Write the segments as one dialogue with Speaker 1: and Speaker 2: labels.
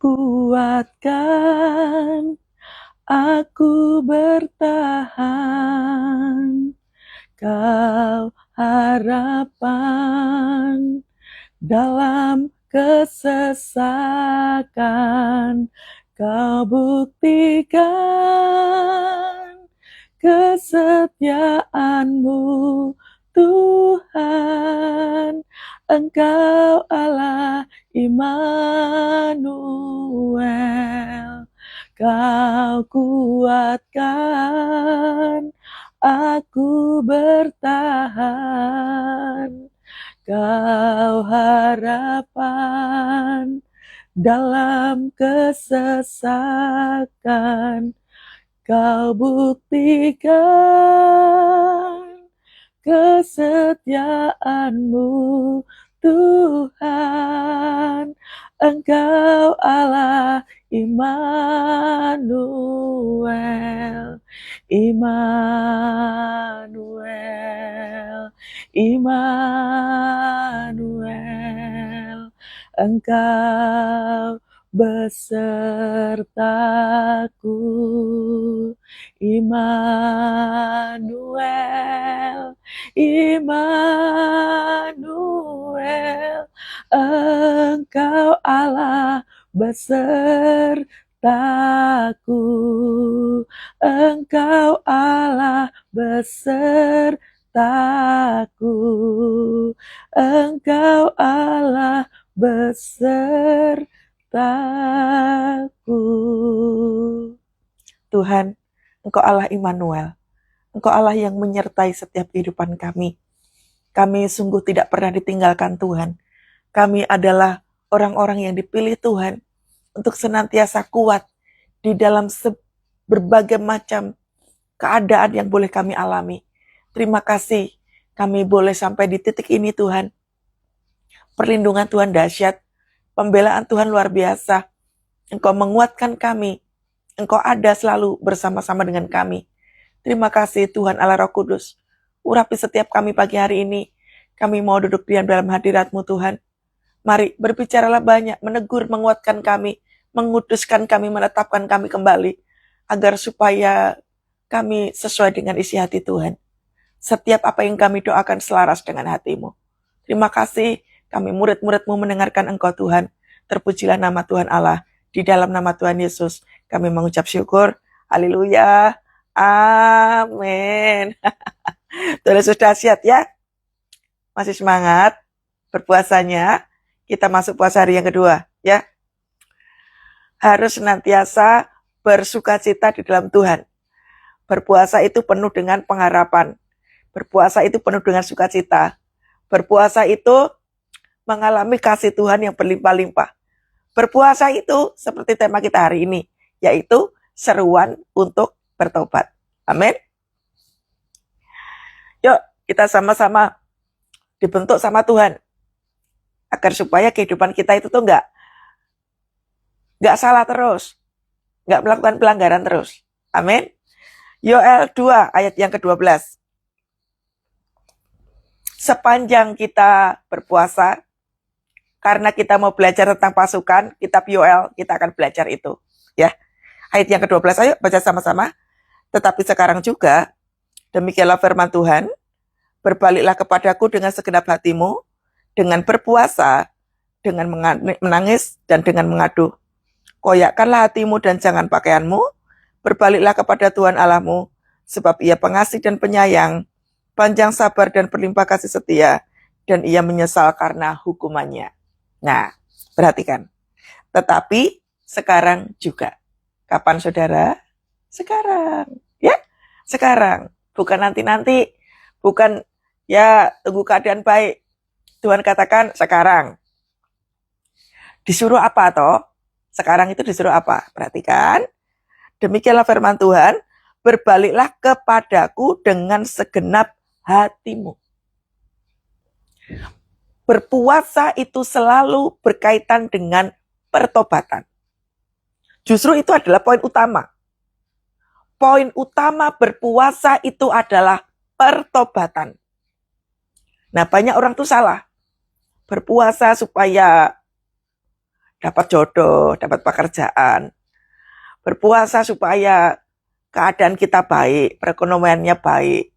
Speaker 1: kuatkan aku bertahan. Kau harapan dalam kesesakan, kau buktikan kesetiaanmu, Tuhan. Engkau Allah Immanuel, kau kuatkan aku bertahan. Kau harapan dalam kesesakan, kau buktikan kesetiaanmu, Tuhan. Engkau Allah Immanuel, Immanuel, Immanuel. Engkau besertaku, Immanuel, Immanuel. Engkau Allah besertaku, Engkau Allah besertaku, Engkau Allah besertaku. Tuhan, Engkau Allah Immanuel, Engkau Allah yang menyertai setiap kehidupan kami. Kami sungguh tidak pernah ditinggalkan Tuhan. Kami adalah orang-orang yang dipilih Tuhan untuk senantiasa kuat di dalam berbagai macam keadaan yang boleh kami alami. Terima kasih kami boleh sampai di titik ini Tuhan. Perlindungan Tuhan dahsyat, pembelaan Tuhan luar biasa. Engkau menguatkan kami, Engkau ada selalu bersama-sama dengan kami. Terima kasih Tuhan Allah Roh Kudus. Urapi setiap kami pagi hari ini. Kami mau duduk diam dalam hadirat-Mu Tuhan. Mari berbicaralah banyak, menegur, menguatkan kami, menguduskan kami, menetapkan kami kembali, agar supaya kami sesuai dengan isi hati Tuhan. Setiap apa yang kami doakan selaras dengan hati-Mu. Terima kasih, kami murid-murid-Mu mendengarkan Engkau Tuhan. Terpujilah nama Tuhan Allah. Di dalam nama Tuhan Yesus, kami mengucap syukur. Haleluya. Amin. Tuhan sudah siap ya? Masih semangat berpuasanya? Kita masuk puasa hari yang kedua, ya. Harus senantiasa bersukacita di dalam Tuhan. Berpuasa itu penuh dengan pengharapan. Berpuasa itu penuh dengan sukacita. Berpuasa itu mengalami kasih Tuhan yang berlimpah-limpah. Berpuasa itu seperti tema kita hari ini, yaitu seruan untuk bertobat. Amin. Yuk, kita sama-sama dibentuk sama Tuhan. Agar supaya kehidupan kita itu tuh nggak salah terus. Nggak melakukan pelanggaran terus. Amin. Yoel 2 ayat yang ke-12. Sepanjang kita berpuasa, karena kita mau belajar tentang pasukan, kitab Yoel, kita akan belajar itu. Ya. Ayat yang ke-12, ayo baca sama-sama. Tetapi sekarang juga, demikianlah firman Tuhan, berbaliklah kepadaku dengan segenap hatimu, dengan berpuasa, dengan menangis, dan dengan mengadu. Koyakkanlah hatimu dan jangan pakaianmu, berbaliklah kepada Tuhan Allahmu, sebab Ia pengasih dan penyayang, panjang sabar dan berlimpah kasih setia, dan Ia menyesal karena hukumannya. Nah, perhatikan. Tetapi sekarang juga. Kapan saudara? Sekarang. Ya, sekarang. Bukan nanti-nanti. Bukan ya tunggu keadaan baik. Tuhan katakan sekarang. Disuruh apa toh? Sekarang itu disuruh apa? Perhatikan. Demikianlah firman Tuhan. Berbaliklah kepadaku dengan segenap hatimu. Berpuasa itu selalu berkaitan dengan pertobatan. Justru itu adalah poin utama. Poin utama berpuasa itu adalah pertobatan. Nah, banyak orang tuh salah. Berpuasa supaya dapat jodoh, dapat pekerjaan. Berpuasa supaya keadaan kita baik, perekonomiannya baik.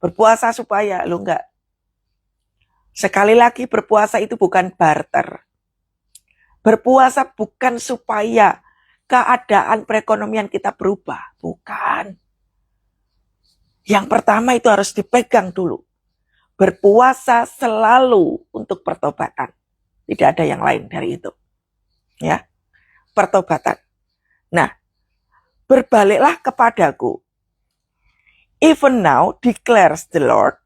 Speaker 1: Berpuasa supaya, lo enggak. Sekali lagi, berpuasa itu bukan barter. Berpuasa bukan supaya keadaan perekonomian kita berubah. Bukan. Yang pertama itu harus dipegang dulu. Berpuasa selalu untuk pertobatan. Tidak ada yang lain dari itu. Ya, pertobatan. Nah, berbaliklah kepadaku. Even now, declares the Lord,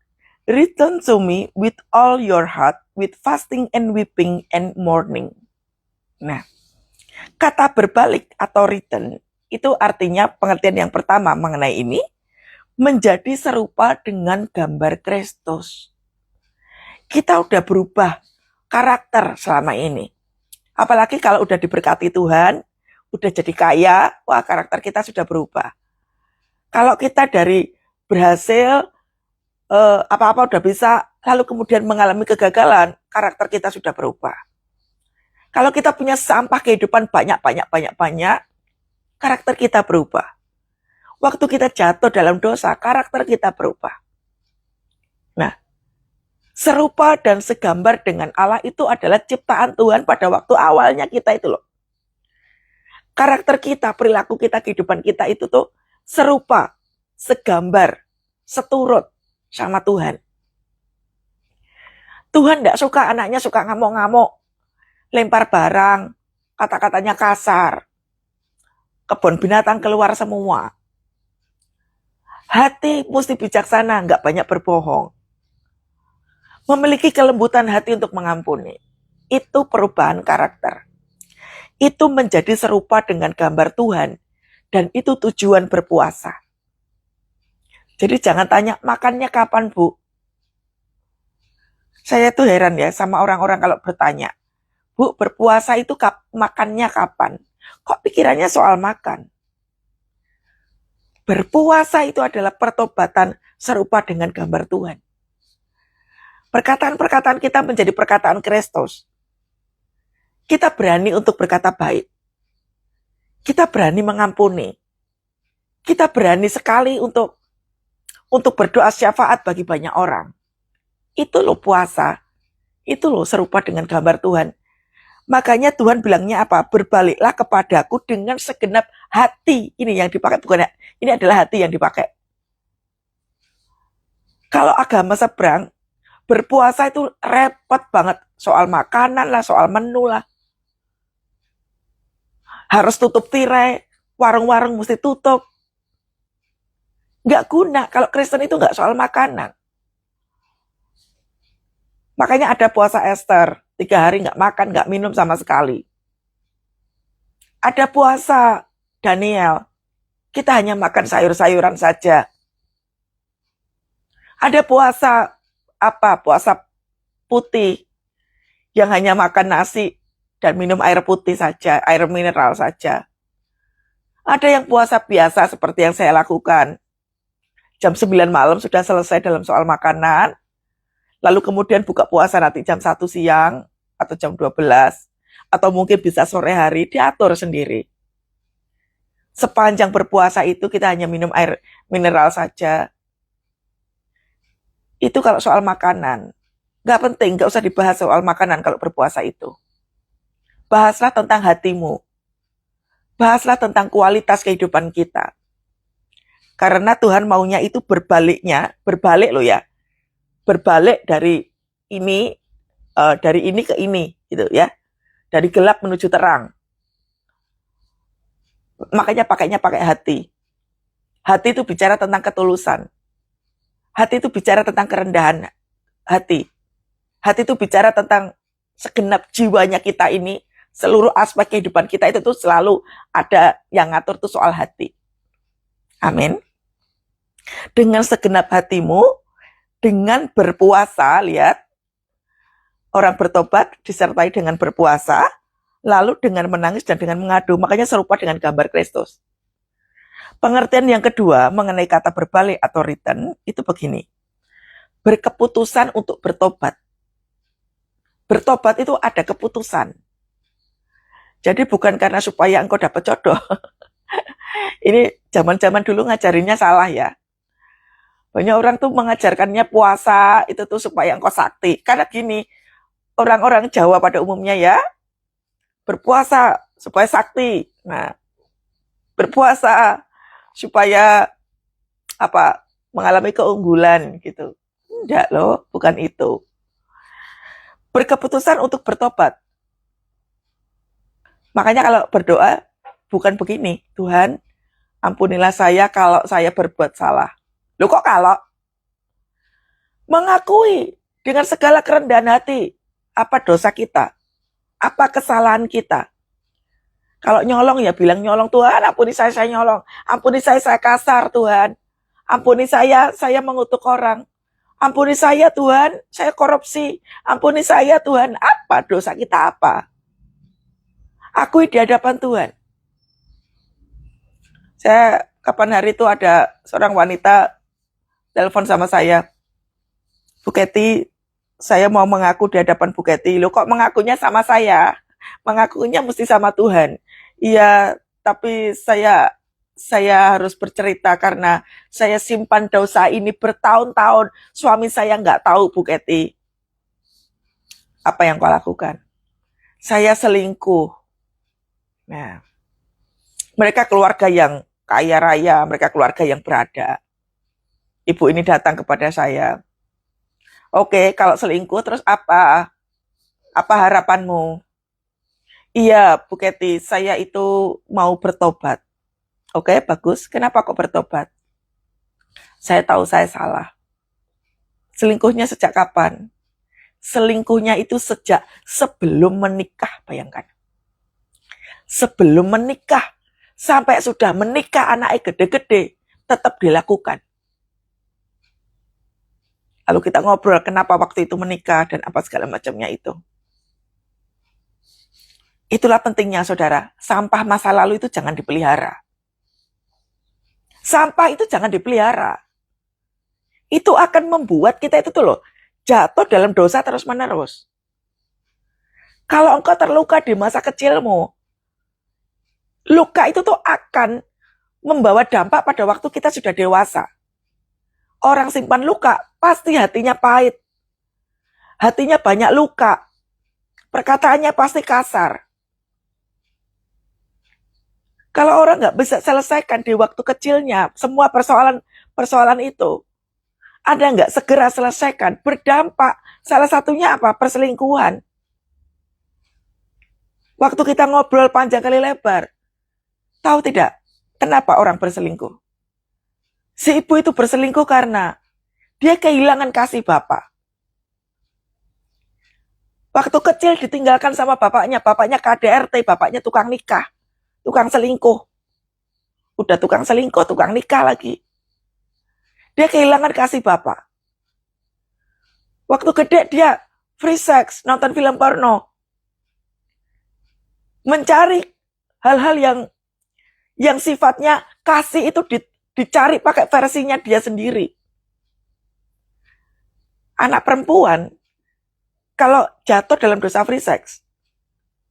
Speaker 1: return to me with all your heart, with fasting and weeping and mourning. Nah, kata berbalik atau return, itu artinya pengertian yang pertama mengenai ini, menjadi serupa dengan gambar Kristus. Kita udah berubah karakter selama ini. Apalagi kalau udah diberkati Tuhan, udah jadi kaya, wah karakter kita sudah berubah. Kalau kita dari berhasil, apa-apa udah bisa, lalu kemudian mengalami kegagalan, karakter kita sudah berubah. Kalau kita punya sampah kehidupan banyak, karakter kita berubah. Waktu kita jatuh dalam dosa, karakter kita berubah. Nah, serupa dan segambar dengan Allah itu adalah ciptaan Tuhan pada waktu awalnya kita itu loh. Karakter kita, perilaku kita, kehidupan kita itu tuh serupa, segambar, seturut sama Tuhan. Tuhan tidak suka anaknya suka ngamuk-ngamuk, lempar barang, kata-katanya kasar, kebun binatang keluar semua. Hati mesti bijaksana, nggak banyak berbohong. Memiliki kelembutan hati untuk mengampuni. Itu perubahan karakter. Itu menjadi serupa dengan gambar Tuhan. Dan itu tujuan berpuasa. Jadi jangan tanya, makannya kapan, Bu? Saya tuh heran ya sama orang-orang kalau bertanya, Bu, berpuasa itu makannya kapan? Kok pikirannya soal makan? Berpuasa itu adalah pertobatan serupa dengan gambar Tuhan. Perkataan-perkataan kita menjadi perkataan Kristus. Kita berani untuk berkata baik. Kita berani mengampuni. Kita berani sekali untuk berdoa syafaat bagi banyak orang. Itu loh puasa. Itu loh serupa dengan gambar Tuhan. Makanya Tuhan bilangnya apa? Berbaliklah kepadaku dengan segenap hati. Ini yang dipakai, bukan ya? Ini adalah hati yang dipakai. Kalau agama seberang, berpuasa itu repot banget. Soal makanan lah, soal menu lah. Harus tutup tirai, warung-warung mesti tutup. Nggak guna, kalau Kristen itu nggak soal makanan. Makanya ada puasa Esther, 3 hari nggak makan, nggak minum sama sekali. Ada puasa Daniel, kita hanya makan sayur-sayuran saja. Ada puasa puasa putih, yang hanya makan nasi dan minum air putih saja, air mineral saja. Ada yang puasa biasa seperti yang saya lakukan. Jam 9 malam sudah selesai dalam soal makanan. Lalu kemudian buka puasa nanti jam 1 siang atau jam 12. Atau mungkin bisa sore hari, diatur sendiri. Sepanjang berpuasa itu kita hanya minum air mineral saja. Itu kalau soal makanan. Gak penting, gak usah dibahas soal makanan kalau berpuasa itu. Bahaslah tentang hatimu. Bahaslah tentang kualitas kehidupan kita. Karena Tuhan maunya itu berbalik loh ya. Berbalik dari ini ke ini gitu ya. Dari gelap menuju terang. Makanya pakainya pakai hati. Hati itu bicara tentang ketulusan. Hati itu bicara tentang kerendahan hati. Hati itu bicara tentang segenap jiwanya kita ini, seluruh aspek kehidupan kita itu tuh selalu ada yang ngatur tuh soal hati. Amin. Dengan segenap hatimu, dengan berpuasa, lihat, orang bertobat disertai dengan berpuasa, lalu dengan menangis dan dengan mengadu. Makanya serupa dengan gambar Kristus. Pengertian yang kedua mengenai kata berbalik atau return, itu begini. Berkeputusan untuk bertobat. Bertobat itu ada keputusan. Jadi bukan karena supaya engkau dapat jodoh. Ini zaman-zaman dulu ngajarinnya salah ya. Banyak orang tuh mengajarkannya puasa itu tuh supaya engkau sakti. Karena gini, orang-orang Jawa pada umumnya ya, berpuasa supaya sakti. Nah, berpuasa supaya apa? Mengalami keunggulan gitu. Enggak loh, bukan itu. Berkeputusan untuk bertobat. Makanya kalau berdoa bukan begini, Tuhan, ampunilah saya kalau saya berbuat salah. Loh kok kalau? Mengakui dengan segala kerendahan hati apa dosa kita, apa kesalahan kita. Kalau nyolong ya bilang nyolong, Tuhan ampuni saya nyolong, ampuni saya kasar Tuhan, ampuni saya mengutuk orang, ampuni saya Tuhan, saya korupsi, ampuni saya Tuhan, apa dosa kita apa? Akui di hadapan Tuhan. Saya kapan hari itu ada seorang wanita telepon sama saya, Bu Kety, saya mau mengaku di hadapan Bu Kety. Loh kok mengakunya sama saya? Mengakunya mesti sama Tuhan. Iya, tapi saya harus bercerita karena saya simpan dosa ini bertahun-tahun. Suami saya nggak tahu, Bu Kety. Apa yang kau lakukan? Saya selingkuh. Nah, mereka keluarga yang kaya raya, mereka keluarga yang berada. Ibu ini datang kepada saya. Oke, kalau selingkuh terus apa? Apa harapanmu? Iya, Bu Kety, saya itu mau bertobat. Oke, bagus. Kenapa kok bertobat? Saya tahu saya salah. Selingkuhnya sejak kapan? Selingkuhnya itu sejak sebelum menikah, bayangkan. Sebelum menikah, sampai sudah menikah anaknya gede-gede, tetap dilakukan. Lalu kita ngobrol kenapa waktu itu menikah dan apa segala macamnya itu. Itulah pentingnya saudara, sampah masa lalu itu jangan dipelihara. Sampah itu jangan dipelihara. Itu akan membuat kita itu tuh loh, jatuh dalam dosa terus-menerus. Kalau engkau terluka di masa kecilmu, luka itu tuh akan membawa dampak pada waktu kita sudah dewasa. Orang simpan luka, pasti hatinya pahit. Hatinya banyak luka. Perkataannya pasti kasar. Kalau orang nggak bisa selesaikan di waktu kecilnya, semua persoalan itu, Anda nggak segera selesaikan, berdampak. Salah satunya apa? Perselingkuhan. Waktu kita ngobrol panjang kali lebar, tahu tidak kenapa orang berselingkuh? Si ibu itu berselingkuh karena dia kehilangan kasih bapak. Waktu kecil ditinggalkan sama bapaknya KDRT, bapaknya tukang nikah, tukang selingkuh. Udah tukang selingkuh, tukang nikah lagi. Dia kehilangan kasih bapak. Waktu gede dia free sex, nonton film porno. Mencari hal-hal yang sifatnya kasih itu dicari pakai versinya dia sendiri. Anak perempuan kalau jatuh dalam dosa free sex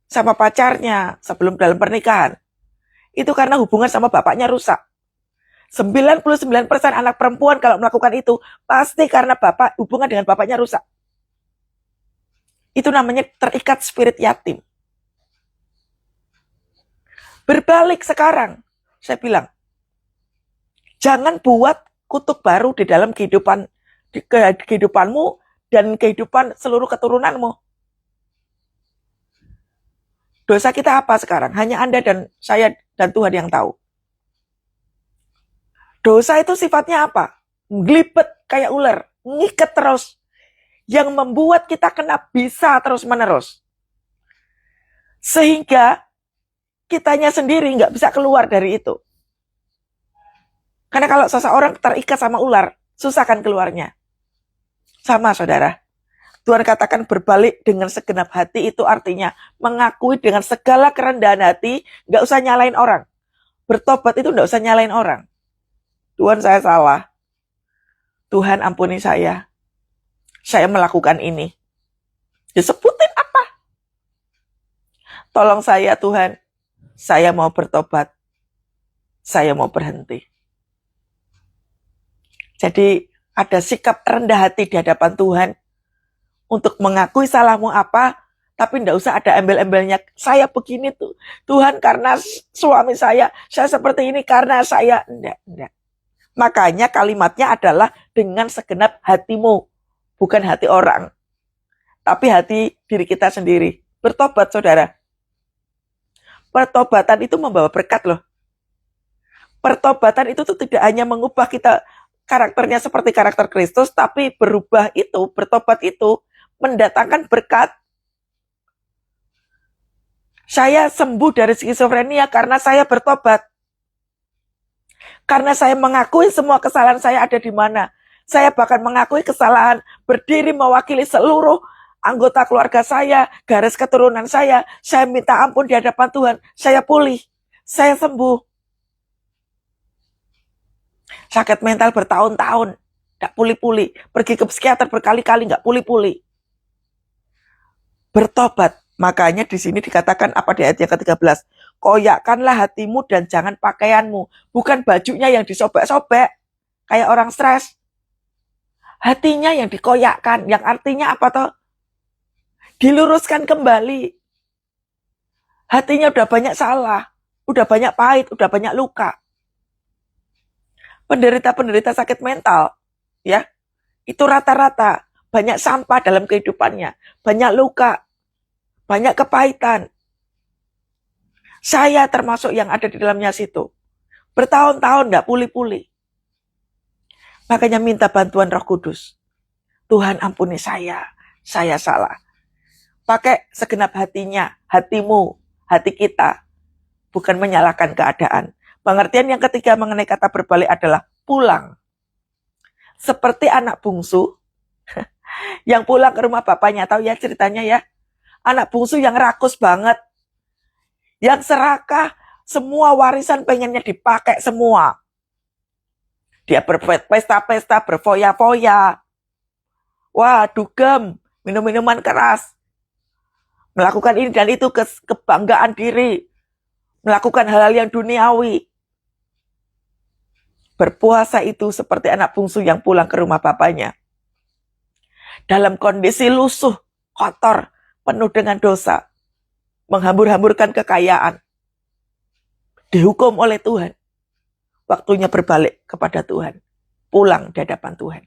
Speaker 1: sama pacarnya sebelum dalam pernikahan, itu karena hubungan sama bapaknya rusak. 99% anak perempuan kalau melakukan itu pasti karena hubungan dengan bapaknya rusak. Itu namanya terikat spirit yatim. Berbalik sekarang, saya bilang, jangan buat kutuk baru di dalam kehidupanmu dan kehidupan seluruh keturunanmu. Dosa kita apa sekarang? Hanya Anda dan saya dan Tuhan yang tahu. Dosa itu sifatnya apa? Ngelipet kayak ular, ngikat terus. Yang membuat kita kena bisa terus-menerus. Sehingga kitanya sendiri nggak bisa keluar dari itu. Karena kalau seseorang terikat sama ular, susah kan keluarnya. Sama saudara. Tuhan katakan berbalik dengan segenap hati itu artinya mengakui dengan segala kerendahan hati, nggak usah nyalain orang. Bertobat itu nggak usah nyalain orang. Tuhan saya salah. Tuhan ampuni saya. Saya melakukan ini. Disebutin apa? Tolong saya Tuhan, saya mau bertobat, saya mau berhenti. Jadi ada sikap rendah hati di hadapan Tuhan untuk mengakui salahmu apa, tapi tidak usah ada embel-embelnya. Saya begini tuh, Tuhan karena suami saya seperti ini karena saya. Enggak. Makanya kalimatnya adalah dengan segenap hatimu, bukan hati orang, tapi hati diri kita sendiri. Bertobat saudara. Pertobatan itu membawa berkat loh. Pertobatan itu tuh tidak hanya mengubah kita karakternya seperti karakter Kristus, tapi berubah itu, bertobat itu mendatangkan berkat. Saya sembuh dari skizofrenia karena saya bertobat. Karena saya mengakui semua kesalahan saya ada di mana. Saya bahkan mengakui kesalahan, berdiri mewakili seluruh anggota keluarga saya, garis keturunan saya minta ampun di hadapan Tuhan, saya pulih, saya sembuh. Sakit mental bertahun-tahun, gak pulih-pulih, pergi ke psikiater berkali-kali, gak pulih-pulih. Bertobat, makanya di sini dikatakan apa di ayat yang ke-13, koyakkanlah hatimu dan jangan pakaianmu, bukan bajunya yang disobek-sobek, kayak orang stres. Hatinya yang dikoyakkan, yang artinya apa toh? Diluruskan kembali. Hatinya udah banyak salah, udah banyak pahit, udah banyak luka. Penderita-penderita sakit mental, ya, itu rata-rata banyak sampah dalam kehidupannya, banyak luka, banyak kepahitan. Saya termasuk yang ada di dalamnya situ. Bertahun-tahun gak pulih-pulih. Makanya minta bantuan Roh Kudus. Tuhan ampuni saya salah. Pakai segenap hatinya, hatimu, hati kita. Bukan menyalahkan keadaan. Pengertian yang ketiga mengenai kata berbalik adalah pulang. Seperti anak bungsu yang pulang ke rumah bapaknya. Tahu ya ceritanya ya? Anak bungsu yang rakus banget. Yang serakah, semua warisan pengennya dipakai semua. Dia berpesta-pesta, berfoya-foya. Wah, dugem, minum-minuman keras. Melakukan ini dan itu kebanggaan diri. Melakukan hal-hal yang duniawi. Berpuasa itu seperti anak bungsu yang pulang ke rumah bapaknya. Dalam kondisi lusuh, kotor, penuh dengan dosa. Menghambur-hamburkan kekayaan. Dihukum oleh Tuhan. Waktunya berbalik kepada Tuhan. Pulang di hadapan Tuhan.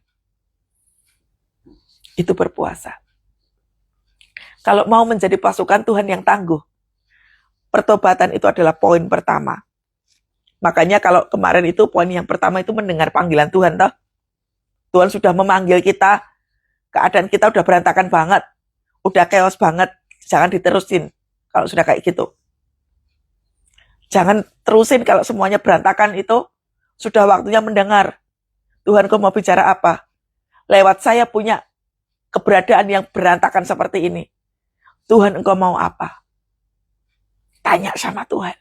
Speaker 1: Itu berpuasa. Kalau mau menjadi pasukan Tuhan yang tangguh, pertobatan itu adalah poin pertama. Makanya kalau kemarin itu poin yang pertama itu mendengar panggilan Tuhan. Toh. Tuhan sudah memanggil kita, keadaan kita udah berantakan banget, udah chaos banget, jangan diterusin kalau sudah kayak gitu. Jangan terusin kalau semuanya berantakan itu, sudah waktunya mendengar. Tuhan kau mau bicara apa? Lewat saya punya keberadaan yang berantakan seperti ini. Tuhan engkau mau apa? Tanya sama Tuhan.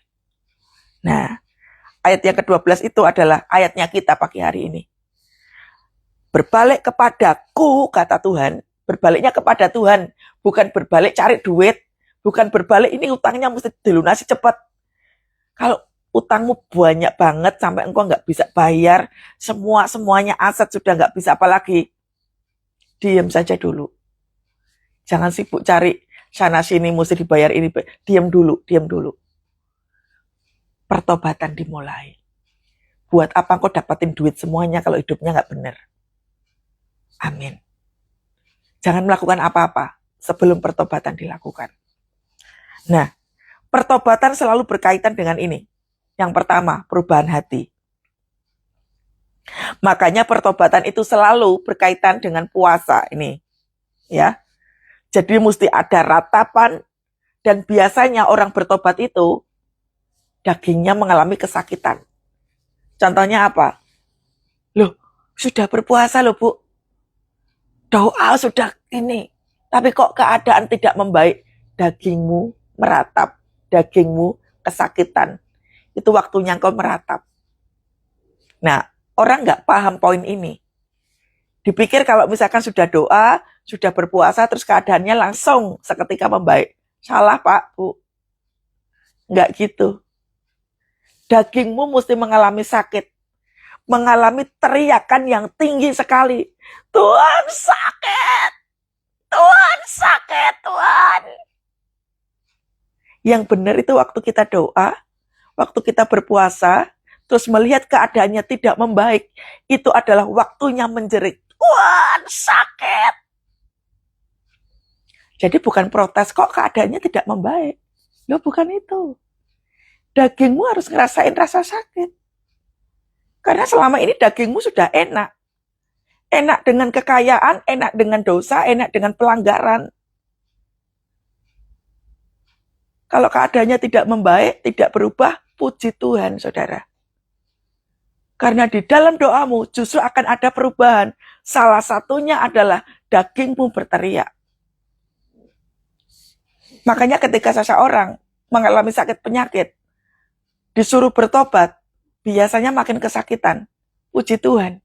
Speaker 1: Nah, ayat yang ke-12 itu adalah ayatnya kita pagi hari ini. Berbalik kepadaku, kata Tuhan. Berbaliknya kepada Tuhan. Bukan berbalik cari duit. Bukan berbalik ini utangnya mesti dilunasi cepat. Kalau utangmu banyak banget sampai engkau nggak bisa bayar, semuanya aset sudah nggak bisa apalagi. Diam saja dulu. Jangan sibuk cari sana sini mesti dibayar ini. Diam dulu. Pertobatan dimulai. Buat apa engkau dapatin duit semuanya kalau hidupnya nggak benar? Amin. Jangan melakukan apa-apa sebelum pertobatan dilakukan. Nah, pertobatan selalu berkaitan dengan ini. Yang pertama, perubahan hati. Makanya pertobatan itu selalu berkaitan dengan puasa ini. Ya. Jadi mesti ada ratapan dan biasanya orang bertobat itu dagingnya mengalami kesakitan. Contohnya apa? Loh, sudah berpuasa loh Bu. Doa sudah ini. Tapi kok keadaan tidak membaik. Dagingmu meratap. Dagingmu kesakitan. Itu waktunya engkau meratap. Nah, orang nggak paham poin ini. Dipikir kalau misalkan sudah doa, sudah berpuasa, terus keadaannya langsung seketika membaik. Salah Pak, Bu. Enggak gitu. Dagingmu mesti mengalami sakit, mengalami teriakan yang tinggi sekali. Tuhan sakit, Tuhan sakit, Tuhan. Yang benar itu waktu kita doa, waktu kita berpuasa, terus melihat keadaannya tidak membaik, itu adalah waktunya menjerit, Tuhan sakit. Jadi bukan protes, kok keadaannya tidak membaik. Loh, bukan itu. Dagingmu harus ngerasain rasa sakit. Karena selama ini dagingmu sudah enak. Enak dengan kekayaan, enak dengan dosa, enak dengan pelanggaran. Kalau keadaannya tidak membaik, tidak berubah, puji Tuhan, saudara. Karena di dalam doamu justru akan ada perubahan. Salah satunya adalah dagingmu berteriak. Makanya ketika seseorang mengalami sakit penyakit, disuruh bertobat, biasanya makin kesakitan. Puji Tuhan.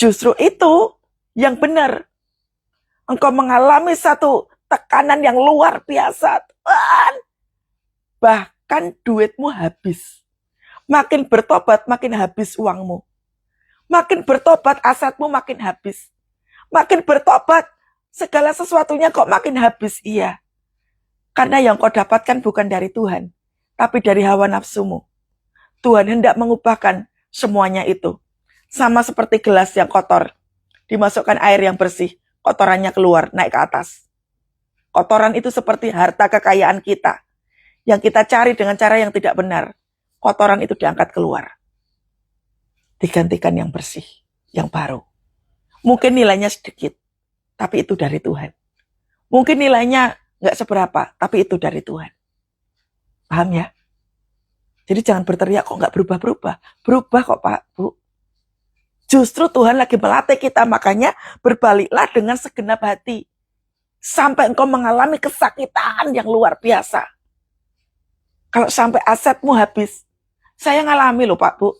Speaker 1: Justru itu yang benar. Engkau mengalami satu tekanan yang luar biasa. Tuhan. Bahkan duitmu habis. Makin bertobat, makin habis uangmu. Makin bertobat, asetmu makin habis. Makin bertobat, segala sesuatunya kok makin habis. Iya. Karena yang kau dapatkan bukan dari Tuhan, tapi dari hawa nafsumu. Tuhan hendak mengubahkan semuanya itu. Sama seperti gelas yang kotor. Dimasukkan air yang bersih, kotorannya keluar, naik ke atas. Kotoran itu seperti harta kekayaan kita. Yang kita cari dengan cara yang tidak benar. Kotoran itu diangkat keluar. Digantikan yang bersih, yang baru. Mungkin nilainya sedikit, tapi itu dari Tuhan. Mungkin nilainya nggak seberapa, tapi itu dari Tuhan. Paham ya? Jadi jangan berteriak kok nggak berubah-berubah. Berubah kok Pak, Bu. Justru Tuhan lagi melatih kita, makanya berbaliklah dengan segenap hati. Sampai engkau mengalami kesakitan yang luar biasa. Kalau sampai asetmu habis, saya ngalami loh Pak, Bu.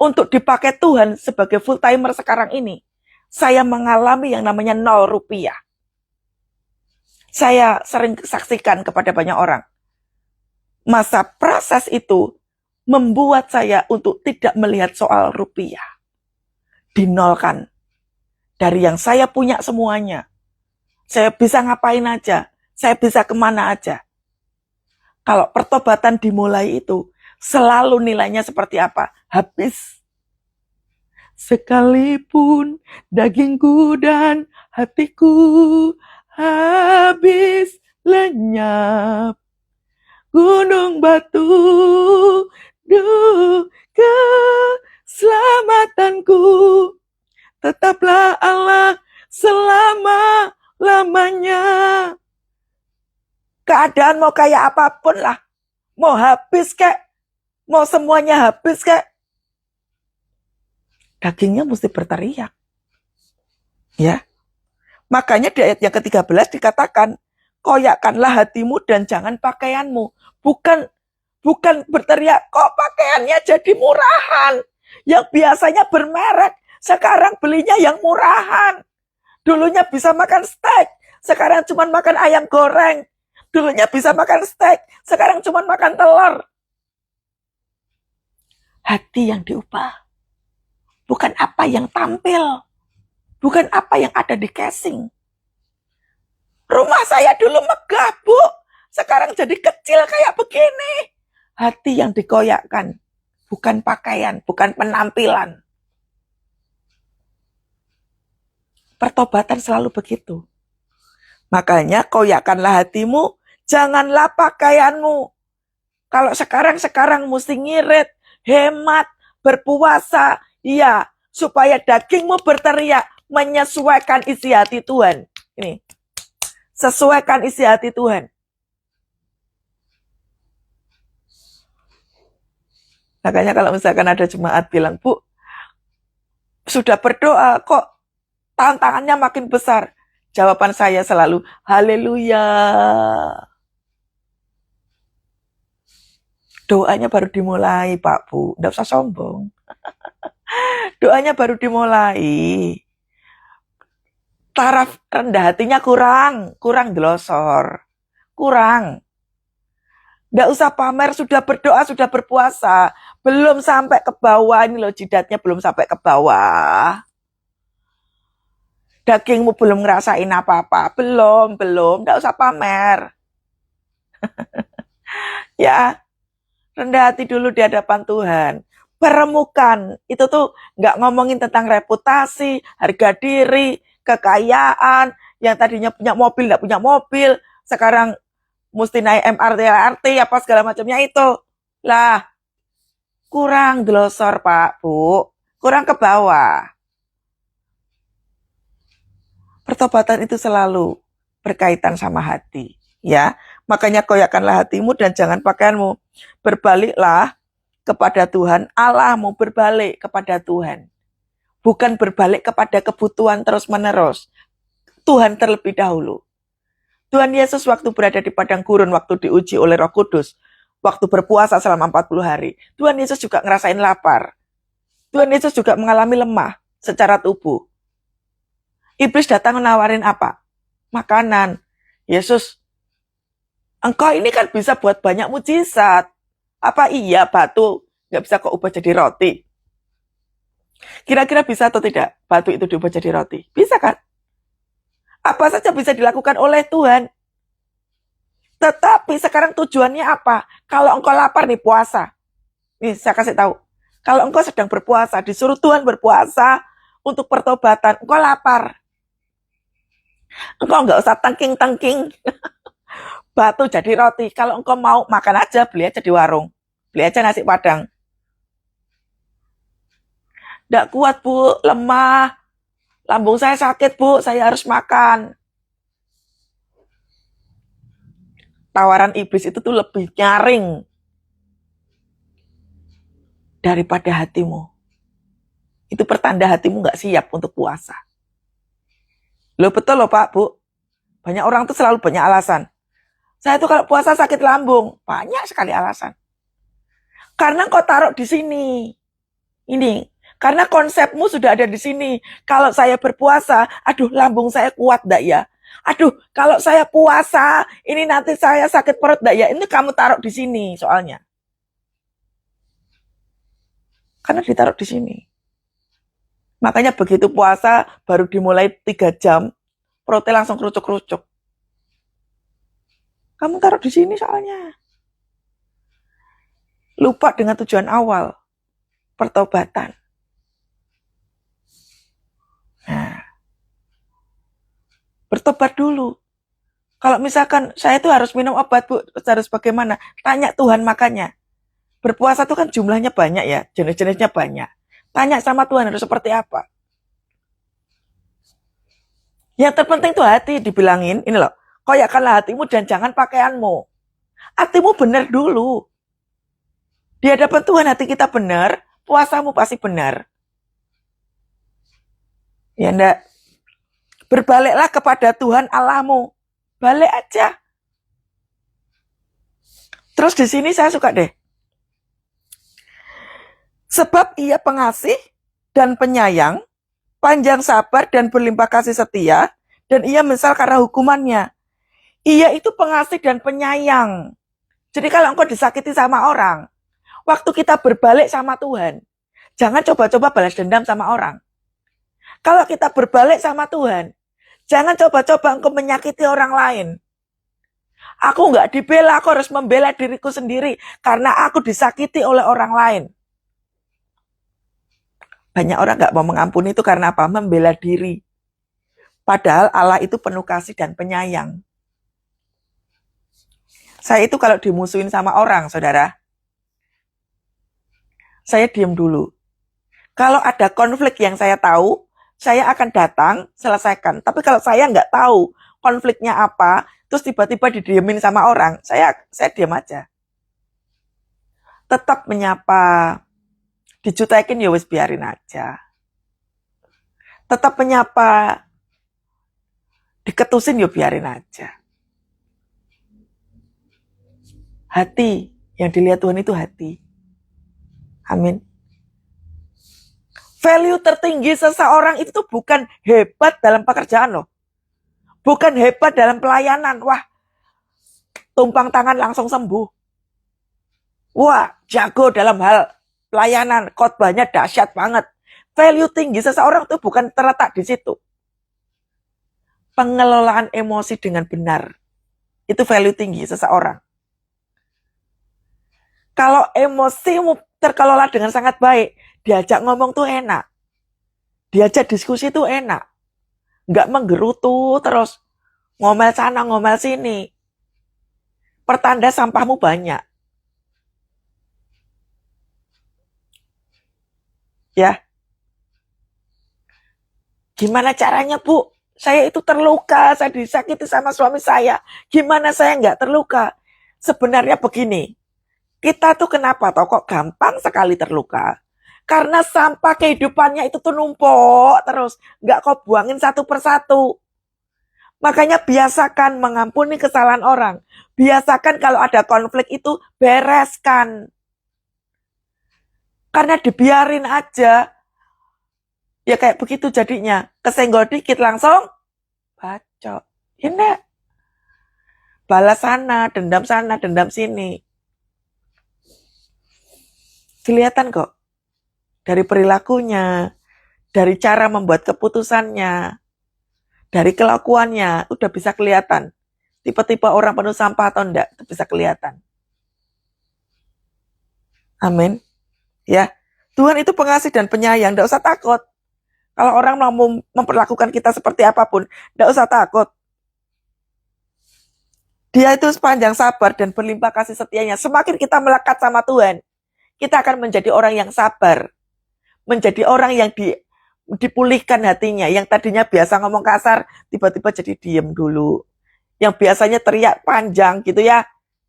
Speaker 1: Untuk dipakai Tuhan sebagai full timer sekarang ini, saya mengalami yang namanya 0 rupiah. Saya sering saksikan kepada banyak orang. Masa proses itu membuat saya untuk tidak melihat soal rupiah. Dinolkan. Dari yang saya punya semuanya. Saya bisa ngapain aja. Saya bisa kemana aja. Kalau pertobatan dimulai itu, selalu nilainya seperti apa? Habis. Sekalipun dagingku dan hatiku habis lenyap. Gunung batu, keselamatanku. Tetaplah Allah selama-lamanya. Keadaan mau kayak apapun lah. Mau habis kek. Mau semuanya habis kek. Dagingnya mesti berteriak. Ya. Makanya di ayat yang ke-13 dikatakan, koyakkanlah hatimu dan jangan pakaianmu. Bukan berteriak, kok pakaiannya jadi murahan. Yang biasanya bermerek, sekarang belinya yang murahan. Dulunya bisa makan steak, sekarang cuma makan ayam goreng. Dulunya bisa makan steak, sekarang cuma makan telur. Hati yang diubah. Bukan apa yang tampil. Bukan apa yang ada di casing. Rumah saya dulu megah, Bu. Sekarang jadi kecil kayak begini. Hati yang dikoyakkan. Bukan pakaian, bukan penampilan. Pertobatan selalu begitu. Makanya koyakkanlah hatimu, janganlah pakaianmu. Kalau sekarang mesti ngirit, hemat, berpuasa, iya, supaya dagingmu berteriak, menyesuaikan isi hati Tuhan. Ini, sesuaikan isi hati Tuhan. Makanya kalau misalkan ada jemaat bilang, Bu, sudah berdoa kok tantangannya makin besar. Jawaban saya selalu, haleluya. Doanya baru dimulai, Pak, Bu. Nggak usah sombong. Doanya baru dimulai. Taraf rendah hatinya kurang delosor. Kurang. Nggak usah pamer, sudah berdoa, sudah berpuasa. Belum sampai ke bawah, ini loh jidatnya belum sampai ke bawah. Dagingmu belum ngerasain apa-apa. Belum. Nggak usah pamer. Ya, rendah hati dulu di hadapan Tuhan. Permukan, itu tuh nggak ngomongin tentang reputasi, harga diri, kekayaan, yang tadinya punya mobil, nggak punya mobil, sekarang mesti naik MRT, LRT, apa segala macamnya itu. Lah, kurang glosor Pak, Bu. Kurang ke bawah. Pertobatan itu selalu berkaitan sama hati. Ya, makanya koyakkanlah hatimu dan jangan pakaianmu. Berbaliklah kepada Tuhan, Allahmu berbalik kepada Tuhan. Bukan berbalik kepada kebutuhan terus-menerus. Tuhan terlebih dahulu. Tuhan Yesus waktu berada di padang gurun, waktu diuji oleh Roh Kudus, waktu berpuasa selama 40 hari, Tuhan Yesus juga ngerasain lapar. Tuhan Yesus juga mengalami lemah secara tubuh. Iblis datang menawarin apa? Makanan. Yesus, engkau ini kan bisa buat banyak mujizat. Apa iya batu nggak bisa kau ubah jadi roti? Kira-kira bisa atau tidak batu itu diubah jadi roti? Bisa kan? Apa saja bisa dilakukan oleh Tuhan. Tetapi sekarang tujuannya apa? Kalau engkau lapar nih puasa. Nih saya kasih tahu. Kalau engkau sedang berpuasa, disuruh Tuhan berpuasa untuk pertobatan, engkau lapar. Engkau nggak usah tengking-tengking batu jadi roti. Kalau engkau mau makan aja, beli aja di warung. Beli aja nasi padang. Nggak kuat Bu, lemah. Lambung saya sakit Bu, saya harus makan. Tawaran iblis itu tuh lebih nyaring daripada hatimu. Itu pertanda hatimu nggak siap untuk puasa. Loh betul loh Pak, Bu. Banyak orang tuh selalu banyak alasan. Saya tuh kalau puasa sakit lambung. Banyak sekali alasan. Karena kau taruh di sini. Ini. Karena konsepmu sudah ada di sini. Kalau saya berpuasa, aduh lambung saya kuat enggak ya? Aduh, kalau saya puasa, ini nanti saya sakit perut enggak ya? Ini kamu taruh di sini soalnya. Karena ditaruh di sini. Makanya begitu puasa, baru dimulai 3 jam, perutnya langsung kerucuk-kerucuk. Kamu taruh di sini soalnya. Lupa dengan tujuan awal, pertobatan. Nah, bertobat dulu. Kalau misalkan saya itu harus minum obat, Bu, harus bagaimana? Tanya Tuhan makanya. Berpuasa itu kan jumlahnya banyak ya, jenis-jenisnya banyak. Tanya sama Tuhan harus seperti apa. Yang terpenting tuh hati, dibilangin, ini loh, koyakkanlah hatimu dan jangan pakaianmu. Hatimu benar dulu. Di hadapan Tuhan hati kita benar, puasamu pasti benar. Ya enggak? Berbaliklah kepada Tuhan Allahmu. Balik aja. Terus di sini saya suka deh. Sebab ia pengasih dan penyayang, panjang sabar dan berlimpah kasih setia, dan ia menyesal karena hukumannya. Ia itu pengasih dan penyayang. Jadi kalau engkau disakiti sama orang, waktu kita berbalik sama Tuhan, jangan coba-coba balas dendam sama orang. Kalau kita berbalik sama Tuhan, jangan coba-coba engkau menyakiti orang lain. Aku nggak dibela, aku harus membela diriku sendiri karena aku disakiti oleh orang lain. Banyak orang nggak mau mengampuni itu karena apa? Membela diri. Padahal Allah itu penuh kasih dan penyayang. Saya itu kalau dimusuhin sama orang, saudara, saya diam dulu. Kalau ada konflik yang saya tahu, saya akan datang, selesaikan. Tapi kalau saya nggak tahu konfliknya apa, terus tiba-tiba didiemin sama orang, saya diam aja. Tetap menyapa, dijutekin ya wis biarin aja. Tetap menyapa, diketusin ya biarin aja. Hati, yang dilihat Tuhan itu hati. Amin. Value tertinggi seseorang itu bukan hebat dalam pekerjaan loh. Bukan hebat dalam pelayanan. Wah, tumpang tangan langsung sembuh. Wah, jago dalam hal pelayanan, khotbahnya dahsyat banget. Value tinggi seseorang tuh bukan terletak di situ. Pengelolaan emosi dengan benar. Itu value tinggi seseorang. Kalau emosimu terkelola dengan sangat baik, diajak ngomong tuh enak. Diajak diskusi tuh enak. Nggak menggerutu terus. Ngomel sana, ngomel sini. Pertanda sampahmu banyak. Ya, gimana caranya, Bu? Saya itu terluka, saya disakiti sama suami saya. Gimana saya nggak terluka? Sebenarnya begini, kita tuh kenapa toh kok gampang sekali terluka? Karena sampah kehidupannya itu tuh numpuk terus. Nggak kau buangin satu persatu. Makanya biasakan mengampuni kesalahan orang. Biasakan kalau ada konflik itu bereskan. Karena dibiarin aja, ya kayak begitu jadinya. Kesenggol dikit langsung bacok. Ini balas sana, dendam sini. Kelihatan kok. Dari perilakunya, dari cara membuat keputusannya, dari kelakuannya, udah bisa kelihatan. Tipe-tipe orang penuh sampah atau enggak, itu bisa kelihatan. Amin. Ya, Tuhan itu pengasih dan penyayang, enggak usah takut. Kalau orang mau memperlakukan kita seperti apapun, enggak usah takut. Dia itu sepanjang sabar dan berlimpah kasih setianya. Semakin kita melekat sama Tuhan, kita akan menjadi orang yang sabar. Menjadi orang yang dipulihkan hatinya. Yang tadinya biasa ngomong kasar, tiba-tiba jadi diem dulu. Yang biasanya teriak panjang gitu ya,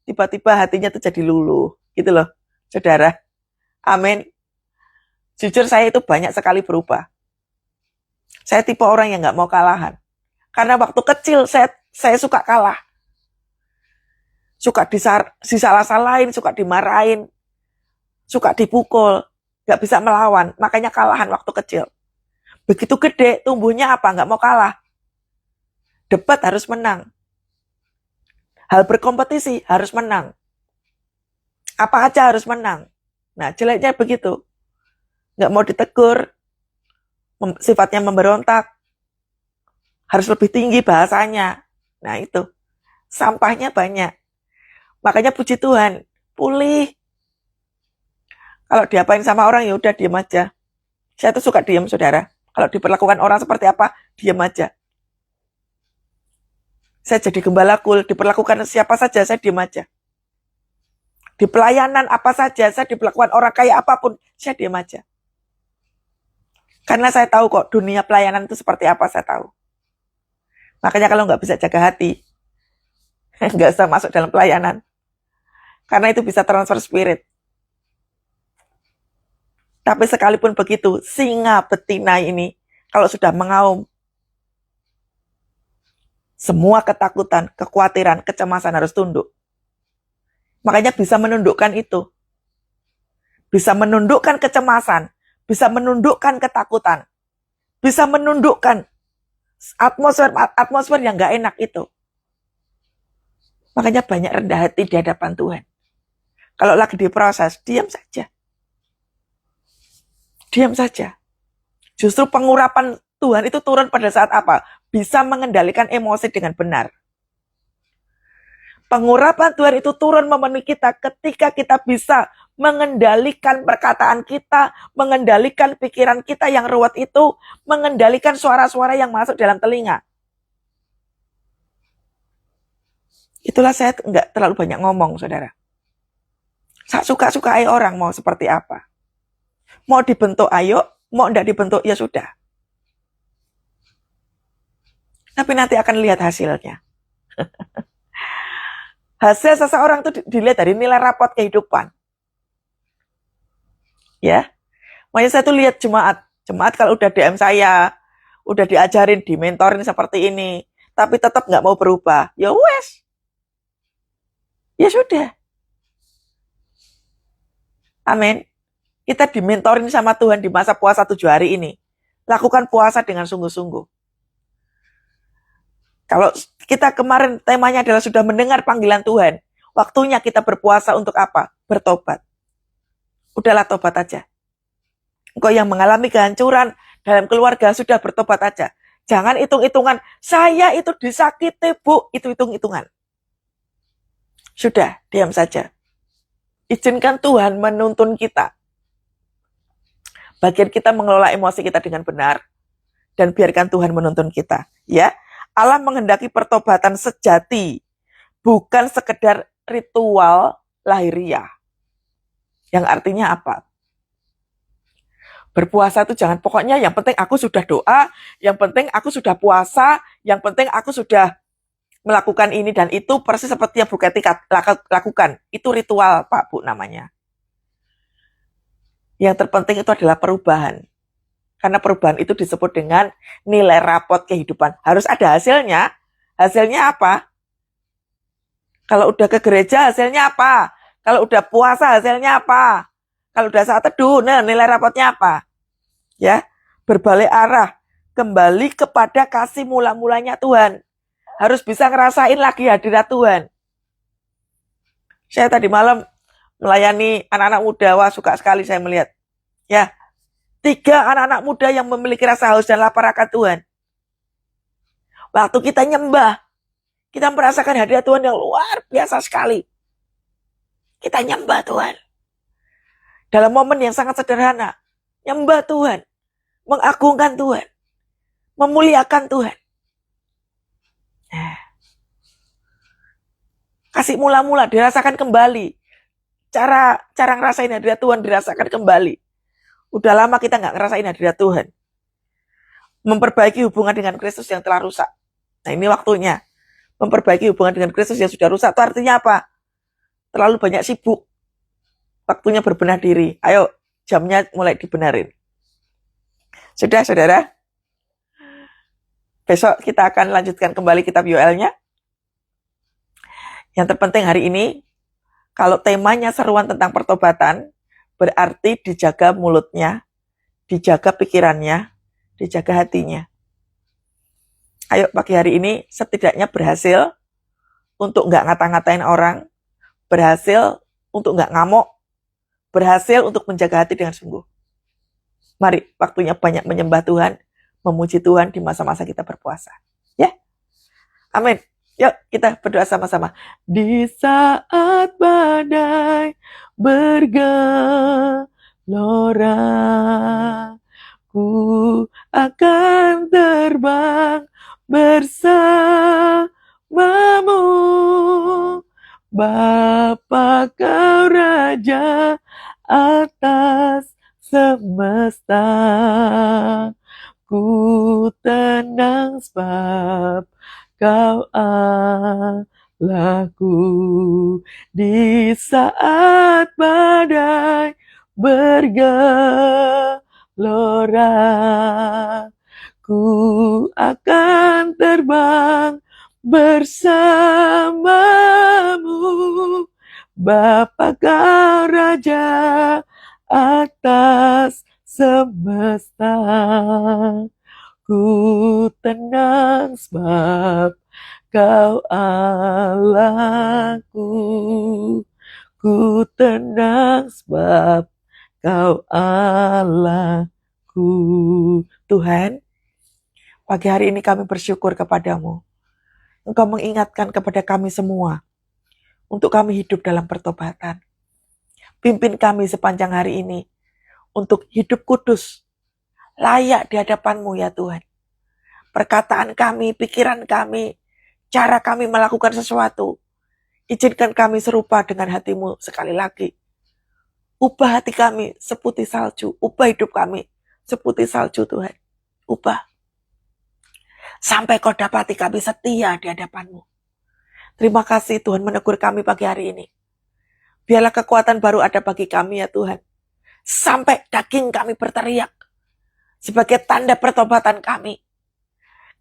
Speaker 1: tiba-tiba hatinya tuh jadi luluh. Gitu loh, saudara. Amin. Jujur saya itu banyak sekali berubah. Saya tipe orang yang gak mau kalahan. Karena waktu kecil saya suka kalah. Suka disalah-salahin, suka dimarahin, suka dipukul, gak bisa melawan, makanya kalahan waktu kecil. Begitu gede, tumbuhnya apa? Gak mau kalah. Debat harus menang. Hal berkompetisi harus menang. Apa aja harus menang. Nah, jeleknya begitu. Gak mau ditegur, sifatnya memberontak, harus lebih tinggi bahasanya. Nah itu, sampahnya banyak. Makanya puji Tuhan, pulih. Kalau diapain sama orang ya udah diem aja. Saya tuh suka diem, saudara. Kalau diperlakukan orang seperti apa, diem aja. Saya jadi gembala kul, diperlakukan siapa saja, saya diem aja. Di pelayanan apa saja, saya diperlakukan orang kayak apapun, saya diem aja. Karena saya tahu kok dunia pelayanan itu seperti apa, saya tahu. Makanya kalau nggak bisa jaga hati, nggak usah masuk dalam pelayanan. Karena itu bisa transfer spirit. Tapi sekalipun begitu, singa betina ini, kalau sudah mengaum, semua ketakutan, kekhawatiran, kecemasan harus tunduk. Makanya bisa menundukkan itu. Bisa menundukkan kecemasan, bisa menundukkan ketakutan, bisa menundukkan atmosfer yang gak enak itu. Makanya banyak rendah hati di hadapan Tuhan. Kalau lagi diproses, diam saja. Diam saja. Justru pengurapan Tuhan itu turun pada saat apa? Bisa mengendalikan emosi dengan benar. Pengurapan Tuhan itu turun memenuhi kita ketika kita bisa mengendalikan perkataan kita, mengendalikan pikiran kita yang ruwet itu, mengendalikan suara-suara yang masuk dalam telinga. Itulah saya nggak terlalu banyak ngomong, saudara. Saya suka-suka orang mau seperti apa. Mau dibentuk ayo, mau enggak dibentuk ya sudah. Tapi nanti akan lihat hasilnya. Hasil seseorang itu dilihat dari nilai rapot kehidupan. Ya, makanya saya tuh lihat jemaat kalau udah DM saya, udah diajarin, dimentorin seperti ini, tapi tetap nggak mau berubah, ya wes, ya sudah. Amin. Kita dimentorin sama Tuhan di masa puasa 7 hari ini. Lakukan puasa dengan sungguh-sungguh. Kalau kita kemarin temanya adalah sudah mendengar panggilan Tuhan, Waktunya kita berpuasa untuk apa? Bertobat. Udahlah tobat aja. Engkau yang mengalami kehancuran dalam keluarga, sudah bertobat aja. Jangan hitung-hitungan, saya itu disakiti bu, itu hitung-hitungan. Sudah, diam saja. Izinkan Tuhan menuntun kita. Bagian kita mengelola emosi kita dengan benar, dan biarkan Tuhan menuntun kita. Ya, Allah menghendaki pertobatan sejati, bukan sekedar ritual lahiriah. Yang artinya apa? Berpuasa itu jangan pokoknya yang penting aku sudah doa, yang penting aku sudah puasa, yang penting aku sudah melakukan ini dan itu persis seperti yang Bu Keti lakukan. Itu ritual Pak Bu namanya. Yang terpenting itu adalah perubahan. Karena perubahan itu disebut dengan nilai rapot kehidupan. Harus ada hasilnya. Hasilnya apa? Kalau udah ke gereja hasilnya apa? Kalau udah puasa hasilnya apa? Kalau udah saat teduh, nah nilai rapotnya apa? Ya, berbalik arah. Kembali kepada kasih mula-mulanya Tuhan. Harus bisa ngerasain lagi hadirat Tuhan. Saya tadi malam melayani anak-anak muda, wah suka sekali saya melihat. Ya, 3 anak-anak muda yang memiliki rasa haus dan lapar akan Tuhan. Waktu kita nyembah, kita merasakan hadirat Tuhan yang luar biasa sekali. Kita nyembah Tuhan. Dalam momen yang sangat sederhana, nyembah Tuhan, mengagungkan Tuhan, memuliakan Tuhan. Kasih mula-mula dirasakan kembali. Cara ngerasain hadirat Tuhan dirasakan kembali. Udah lama kita nggak ngerasain hadirat Tuhan. Memperbaiki hubungan dengan Kristus yang telah rusak. Nah ini waktunya. Memperbaiki hubungan dengan Kristus yang sudah rusak. Itu artinya apa? Terlalu banyak sibuk. Waktunya berbenah diri. Ayo, jamnya mulai dibenarin. Sudah, saudara? Besok kita akan lanjutkan kembali kitab Yoelnya. Yang terpenting hari ini, kalau temanya seruan tentang pertobatan, berarti dijaga mulutnya, dijaga pikirannya, dijaga hatinya. Ayo pagi hari ini setidaknya berhasil untuk nggak ngata-ngatain orang, berhasil untuk nggak ngamuk, berhasil untuk menjaga hati dengan sungguh. Mari, waktunya banyak menyembah Tuhan, memuji Tuhan di masa-masa kita berpuasa. Ya, amin. Yuk kita berdoa sama-sama. Di saat badai bergelora, ku akan terbang bersamamu. Bapa kau Raja atas semesta, ku tenang sebab Kau Allahku. Di saat badai bergelora, ku akan terbang bersamamu. Bapa kau Raja atas semesta, ku tenang sebab Kau Allahku. Ku tenang sebab Kau Allahku. Tuhan, pagi hari ini kami bersyukur kepadamu. Engkau mengingatkan kepada kami semua untuk kami hidup dalam pertobatan. Pimpin kami sepanjang hari ini untuk hidup kudus, layak di hadapan-Mu ya Tuhan. Perkataan kami, pikiran kami, cara kami melakukan sesuatu, izinkan kami serupa dengan hati-Mu sekali lagi. Ubah hati kami seputih salju, ubah hidup kami seputih salju Tuhan. Ubah. Sampai Kau dapati kami setia di hadapan-Mu. Terima kasih Tuhan menegur kami pagi hari ini. Biarlah kekuatan baru ada bagi kami ya Tuhan. Sampai daging kami berteriak sebagai tanda pertobatan kami.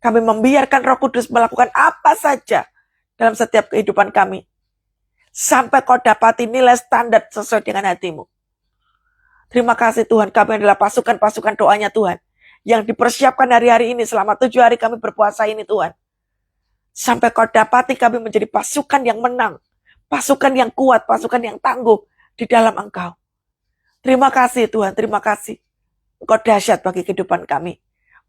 Speaker 1: Kami membiarkan Roh Kudus melakukan apa saja dalam setiap kehidupan kami. Sampai Kau dapati nilai standar sesuai dengan hati-Mu. Terima kasih Tuhan, kami adalah pasukan-pasukan doanya Tuhan. Yang dipersiapkan hari-hari ini selama 7 hari kami berpuasa ini Tuhan. Sampai Kau dapati kami menjadi pasukan yang menang. pasukan yang kuat, pasukan yang tangguh di dalam Engkau. Terima kasih Tuhan, terima kasih. Engkau dahsyat bagi kehidupan kami.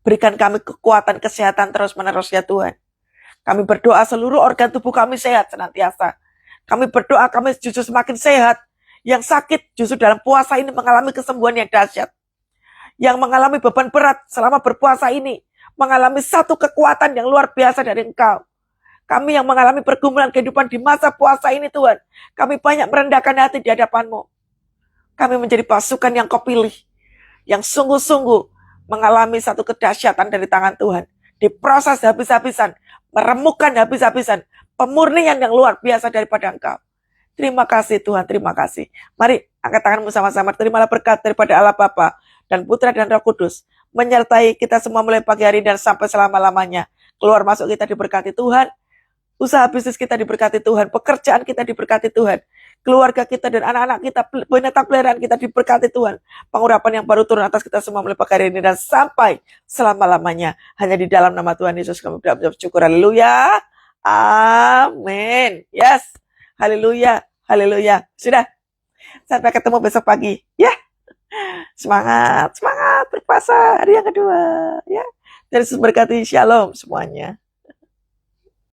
Speaker 1: Berikan kami kekuatan, kesehatan terus-menerus ya Tuhan. Kami berdoa seluruh organ tubuh kami sehat senantiasa. Kami berdoa kami justru semakin sehat. Yang sakit justru dalam puasa ini mengalami kesembuhan yang dahsyat. Yang mengalami beban berat selama berpuasa ini mengalami satu kekuatan yang luar biasa dari Engkau. Kami yang mengalami pergumulan kehidupan di masa puasa ini Tuhan, kami banyak merendahkan hati di hadapan-Mu. Kami menjadi pasukan yang Kau pilih, yang sungguh-sungguh mengalami satu kedahsyatan dari tangan Tuhan. Diproses habis-habisan, meremukkan habis-habisan, pemurnian yang luar biasa daripada Engkau. Terima kasih Tuhan, terima kasih. Mari angkat tanganmu sama-sama, terimalah berkat daripada Allah Bapa dan Putra dan Roh Kudus, menyertai kita semua mulai pagi hari dan sampai selama-lamanya. Keluar masuk kita diberkati Tuhan, usaha bisnis kita diberkati Tuhan, pekerjaan kita diberkati Tuhan, keluarga kita dan anak-anak kita, binatang peliharaan kita diberkati Tuhan. Pengurapan yang baru turun atas kita semua mulai pagi hari ini dan sampai selama-lamanya. Hanya di dalam nama Tuhan Yesus kami bersyukur. Haleluya. Amin. Yes. Haleluya. Haleluya. Sudah. Sampai ketemu besok pagi. Ya. Semangat, semangat berpuasa hari yang kedua. Ya. Dan Yesus berkati, shalom semuanya.